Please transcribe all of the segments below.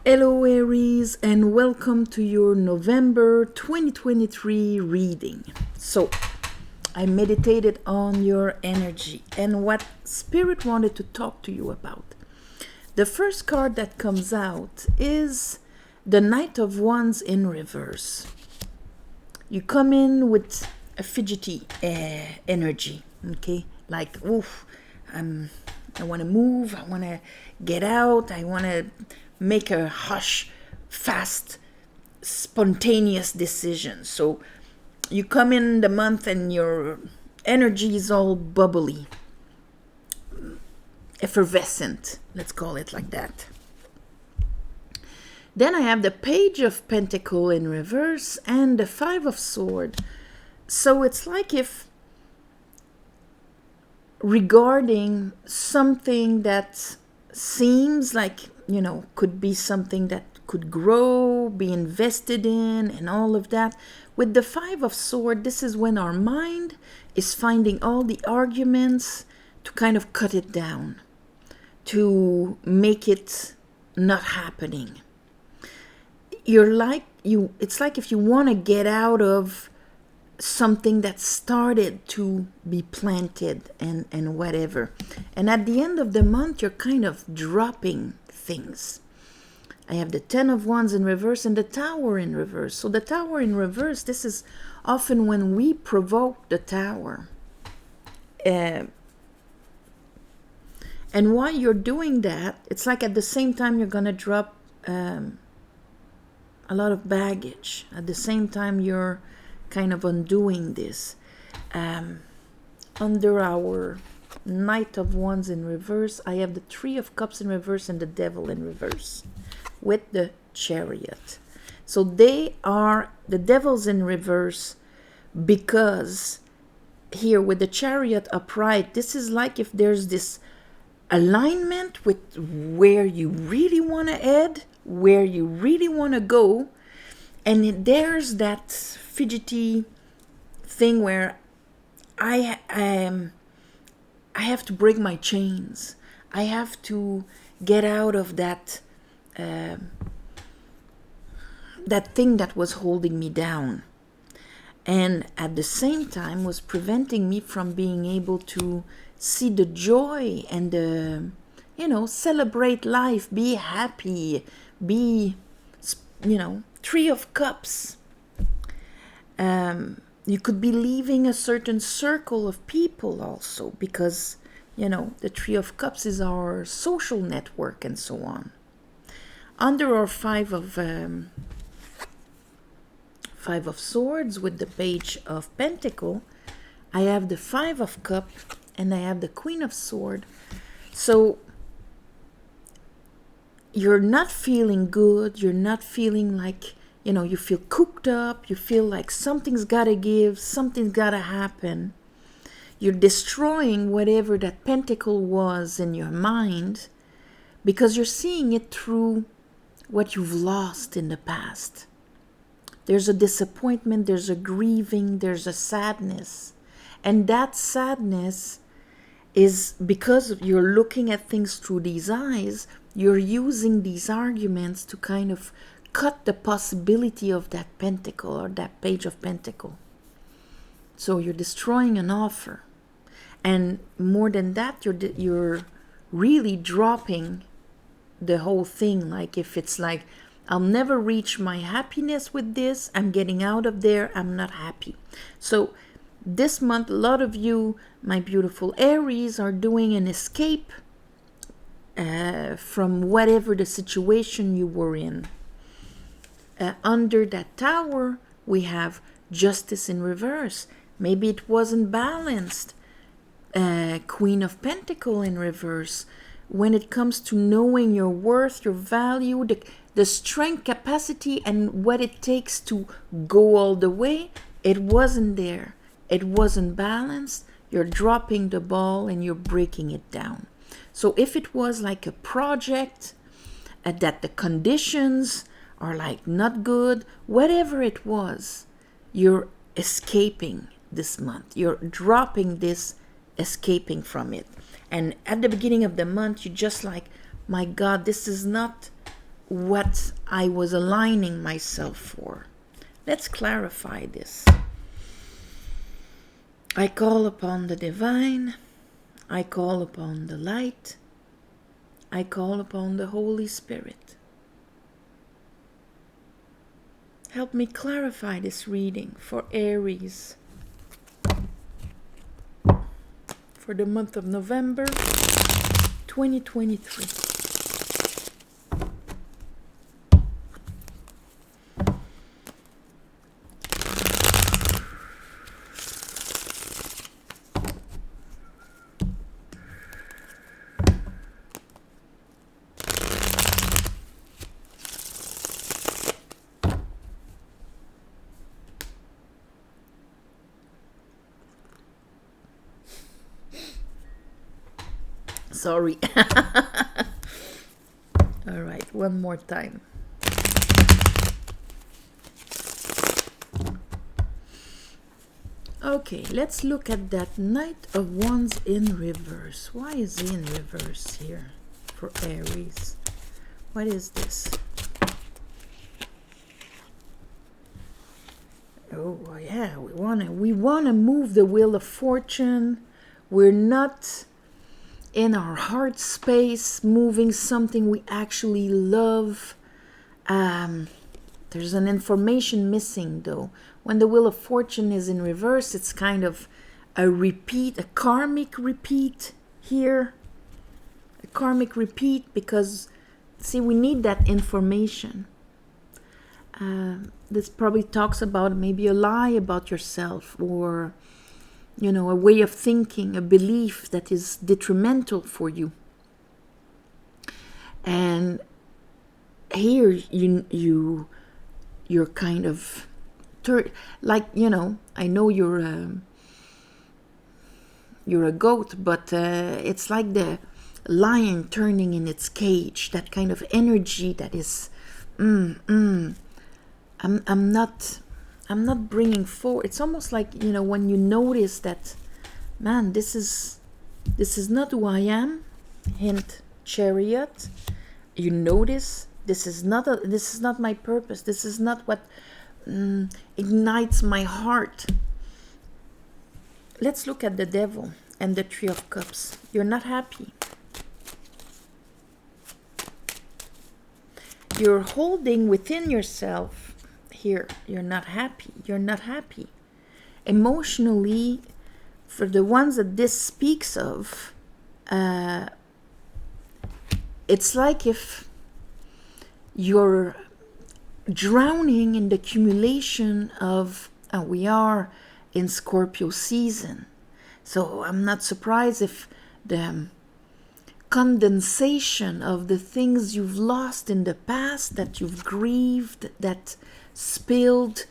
Hello Aries and welcome to your November 2023 reading. So, I meditated on your energy and what Spirit wanted to talk to you about. The first card that comes out is the Knight of Wands in reverse. You come in with a fidgety energy, okay? Like, oof, I want to move, I want to get out, I want to make a fast, spontaneous decision. So you come in the month and your energy is all bubbly, effervescent, let's call it like that. Then I have the Page of Pentacle in reverse and the Five of Swords. So it's like if regarding something that seems like, could be something that could grow, be invested in, and all of that. With the Five of Swords, this is when our mind is finding all the arguments to kind of cut it down, to make it not happening. It's like if you want to get out of something that started to be planted and whatever. And at the end of the month, you're kind of dropping things. I have the Ten of Wands in reverse and the Tower in reverse. So the Tower in reverse, this is often when we provoke the Tower. And while you're doing that, it's like at the same time you're going to drop a lot of baggage. At the same time you're kind of undoing this. Under our Knight of Wands in reverse, I have the Three of Cups in reverse and the Devil in reverse with the Chariot. So they are the Devils in reverse because here with the Chariot upright, this is like if there's this alignment with where you really want to head, where you really want to go, and there's that fidgety thing where I have to break my chains. I have to get out of that thing that was holding me down, and at the same time was preventing me from being able to see the joy and the celebrate life, be happy, be Three of Cups. You could be leaving a certain circle of people also because, the Three of Cups is our social network and so on. Under our Five of Swords with the Page of Pentacle, I have the Five of Cups and I have the Queen of Swords. So you're not feeling good, you're not feeling like, you feel cooked up, you feel like something's gotta give, something's gotta happen. You're destroying whatever that pentacle was in your mind because you're seeing it through what you've lost in the past. There's a disappointment, there's a grieving, there's a sadness. And that sadness is because you're looking at things through these eyes, you're using these arguments to kind of cut the possibility of that pentacle or that Page of Pentacle. So you're destroying an offer. And more than that, you're really dropping the whole thing. Like if it's like, I'll never reach my happiness with this, I'm getting out of there, I'm not happy. So this month, a lot of you, my beautiful Aries, are doing an escape from whatever the situation you were in. Under that Tower, we have Justice in reverse. Maybe it wasn't balanced. Queen of Pentacle in reverse. When it comes to knowing your worth, your value, the strength, capacity, and what it takes to go all the way, it wasn't there. It wasn't balanced. You're dropping the ball and you're breaking it down. So if it was like a project that the conditions are like not good, whatever it was, you're escaping this month. You're dropping this, escaping from it. And at the beginning of the month, you're just like, my God, this is not what I was aligning myself for. Let's clarify this. I call upon the divine. I call upon the light. I call upon the Holy Spirit. Help me clarify this reading for Aries for the month of November 2023. Sorry. All right, one more time. Okay, let's look at that Knight of Wands in reverse. Why is he in reverse here for Aries? What is this? Oh yeah, we wanna move the wheel of fortune. We're not in our heart space, moving something we actually love. There's an information missing though. When the Wheel of Fortune is in reverse, it's kind of a repeat, a karmic repeat here. A karmic repeat because, see, we need that information. This probably talks about maybe a lie about yourself, or a way of thinking, a belief that is detrimental for you. And here you're kind of like, I know you're a goat, but it's like the lion turning in its cage, that kind of energy that is I'm not bringing forward. It's almost like, when you notice that, man, this is not who I am. Hint, Chariot. You notice this is not my purpose. This is not what ignites my heart. Let's look at the Devil and the Three of Cups. You're not happy. You're holding within yourself. Here, you're not happy. You're not happy. Emotionally, for the ones that this speaks of, it's like if you're drowning in the accumulation of, we are in Scorpio season. So I'm not surprised if the condensation of the things you've lost in the past, that you've grieved, that spilled,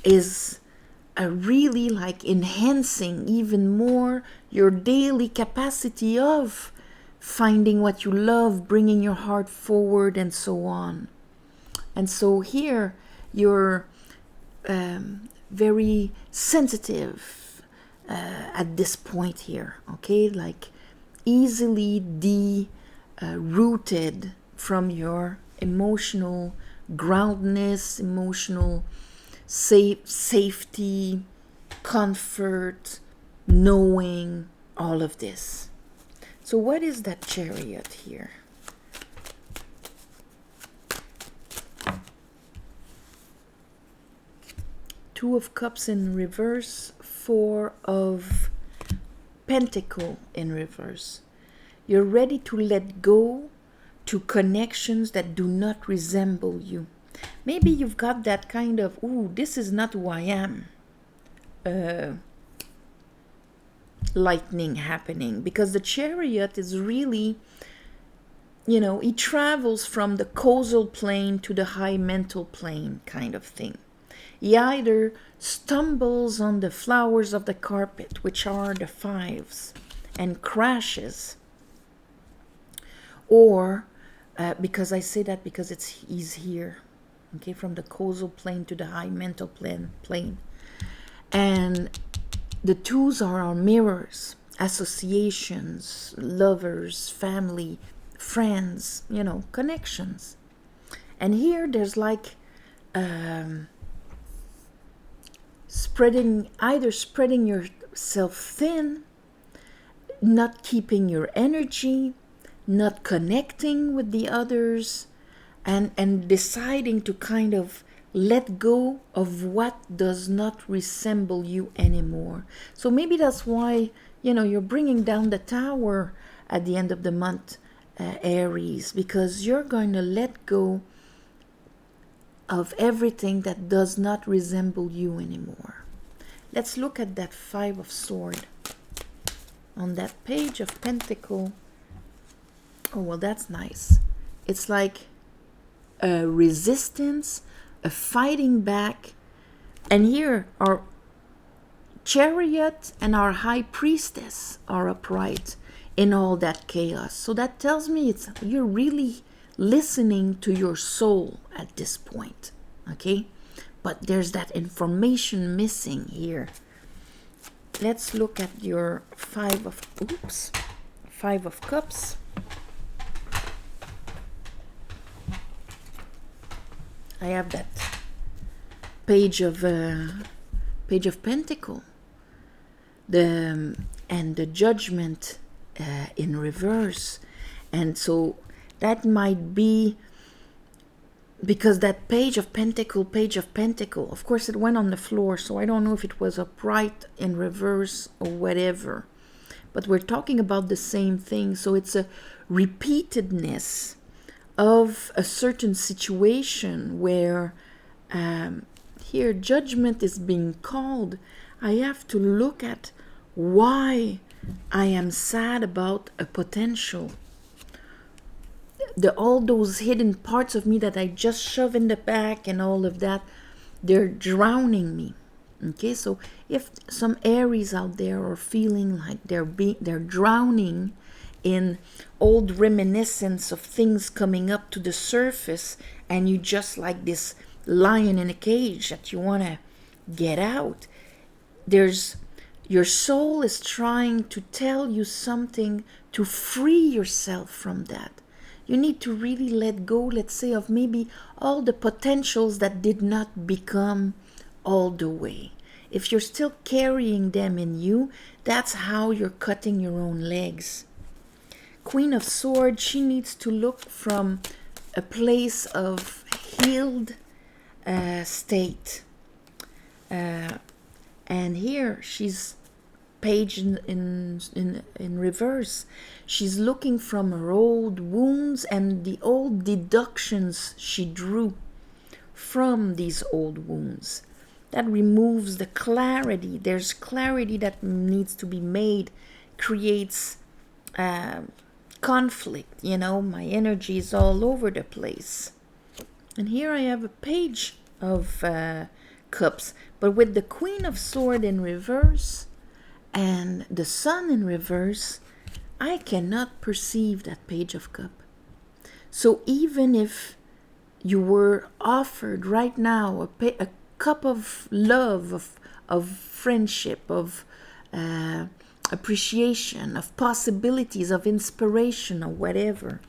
is really like enhancing even more your daily capacity of finding what you love, bringing your heart forward, and so on. And so here you're very sensitive at this point here, okay? Like easily rooted from your emotional groundness, emotional safety, comfort, knowing, all of this. So what is that Chariot here? Two of Cups in reverse, Four of Pentacle in reverse. You're ready to let go to connections that do not resemble you. Maybe you've got that kind of, this is not who I am. Lightning happening, because the Chariot is really, he travels from the causal plane to the high mental plane kind of thing. He either stumbles on the flowers of the carpet, which are the fives, and crashes, or because I say that because he's here, okay, from the causal plane to the high mental plane. And the twos are our mirrors, associations, lovers, family, friends, connections. And here there's like either spreading yourself thin, not keeping your energy, not connecting with the others, and deciding to kind of let go of what does not resemble you anymore. So maybe that's why, you're bringing down the tower at the end of the month, Aries, because you're going to let go of everything that does not resemble you anymore. Let's look at that 5 of Swords. On that Page of Pentacle, oh, well, that's nice. It's like a resistance, a fighting back. And here our Chariot and our High Priestess are upright in all that chaos. So that tells me you're really listening to your soul at this point, okay? But there's that information missing here. Let's look at your 5 of Cups. I have that Page of Pentacle, and the Judgment in reverse. And so that might be because that Page of Pentacle, of course it went on the floor, so I don't know if it was upright, in reverse, or whatever. But we're talking about the same thing. So it's a repeatedness of a certain situation where here judgment is being called. I have to look at why I am sad about a potential. All those hidden parts of me that I just shove in the back and all of that, they're drowning me. Okay, so if some Aries out there are feeling like they're drowning in old reminiscence of things coming up to the surface, and you just like this lion in a cage that you want to get out, your soul is trying to tell you something to free yourself from that. You need to really let go, let's say, of maybe all the potentials that did not become all the way. If you're still carrying them in you, that's how you're cutting your own legs. Queen of Swords, she needs to look from a place of healed state. And here she's Page in reverse. She's looking from her old wounds and the old deductions she drew from these old wounds. That removes the clarity. There's clarity that needs to be made, creates conflict. My energy is all over the place. And here I have a Page of Cups, but with the Queen of Swords in reverse and the Sun in reverse, I cannot perceive that Page of Cups. So even if you were offered right now a cup of love, of friendship, of appreciation, of possibilities, of inspiration, or whatever,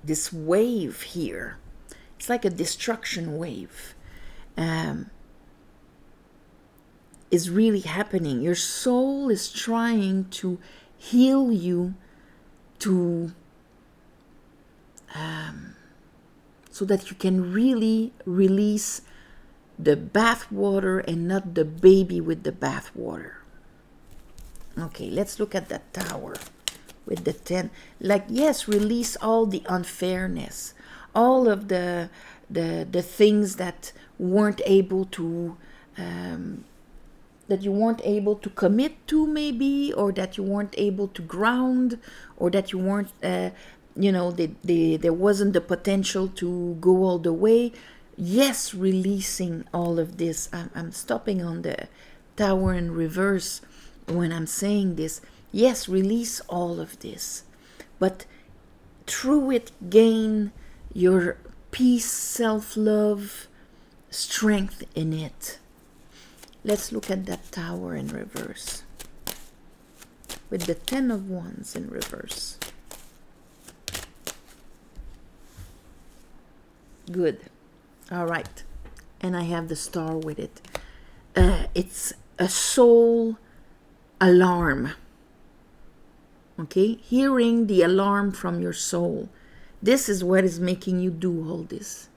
this wave here, it's like a destruction wave, is really happening. Your soul is trying to heal you to so that you can really release the bathwater and not the baby with the bathwater. Okay, let's look at that Tower with the 10. Like, yes, release all the unfairness, all of the things that weren't able to that you weren't able to commit to, maybe, or that you weren't able to ground, or that you weren't there wasn't the potential to go all the way. Yes, releasing all of this. I'm stopping on the Tower in reverse when I'm saying this. Yes, release all of this, but through it gain your peace, self-love, strength in it. Let's look at that Tower in reverse with the 10 of Wands in reverse. Good. All right. And I have the star with it. It's a soul alarm. Okay? Hearing the alarm from your soul. This is what is making you do all this.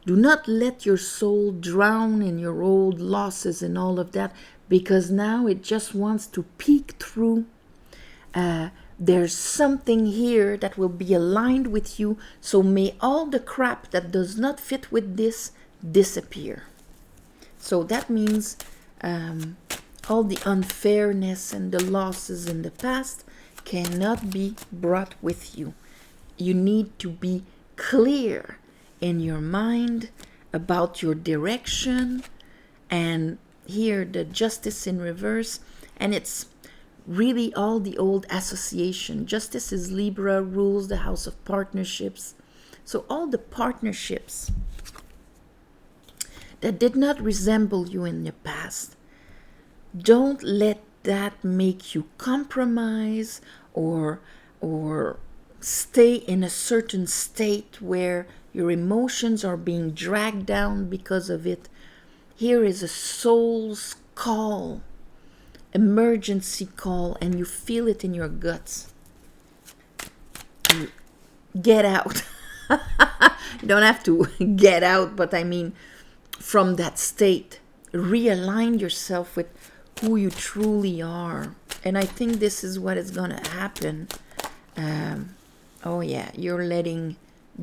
Do not let your soul drown in your old losses and all of that, because now it just wants to peek through. There's something here that will be aligned with you, so may all the crap that does not fit with this disappear. So that means all the unfairness and the losses in the past cannot be brought with you. You need to be clear in your mind about your direction. And here the justice in reverse, and it's really all the old association. Justice is Libra, rules the house of partnerships. So all the partnerships that did not resemble you in the past, don't let that make you compromise or stay in a certain state where your emotions are being dragged down because of it. Here is a soul's call, emergency call, and you feel it in your guts. Get out. You don't have to get out, but I mean from that state. Realign yourself with who you truly are. And I think this is what is going to happen. Oh yeah, you're letting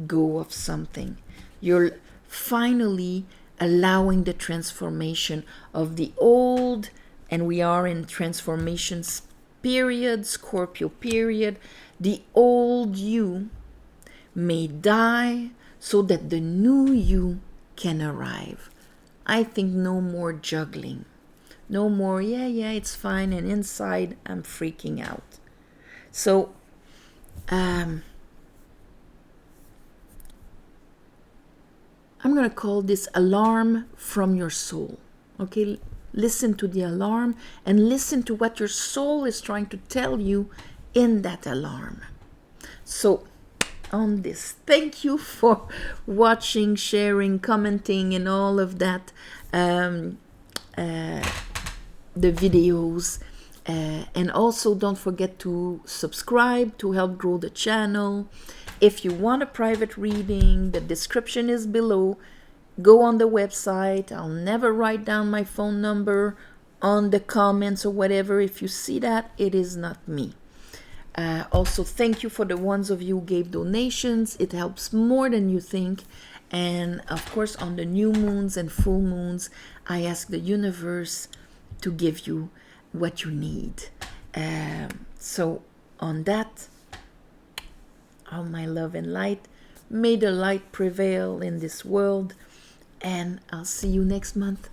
go of something. You're finally allowing the transformation of the old, and we are in transformations period, Scorpio period. The old you may die so that the new you can arrive. I think no more juggling. No more, yeah, it's fine, and inside I'm freaking out. So, I'm going to call this alarm from your soul. Okay, listen to the alarm and listen to what your soul is trying to tell you in that alarm. So, on this, thank you for watching, sharing, commenting, and all of that. The videos. And also don't forget to subscribe to help grow the channel. If you want a private reading, the description is below. Go on the website. I'll never write down my phone number on the comments or whatever. If you see that, it is not me. Also, thank you for the ones of you who gave donations. It helps more than you think. And of course, on the new moons and full moons, I ask the universe to give you what you need. So on that, all my love and light, may the light prevail in this world, and I'll see you next month.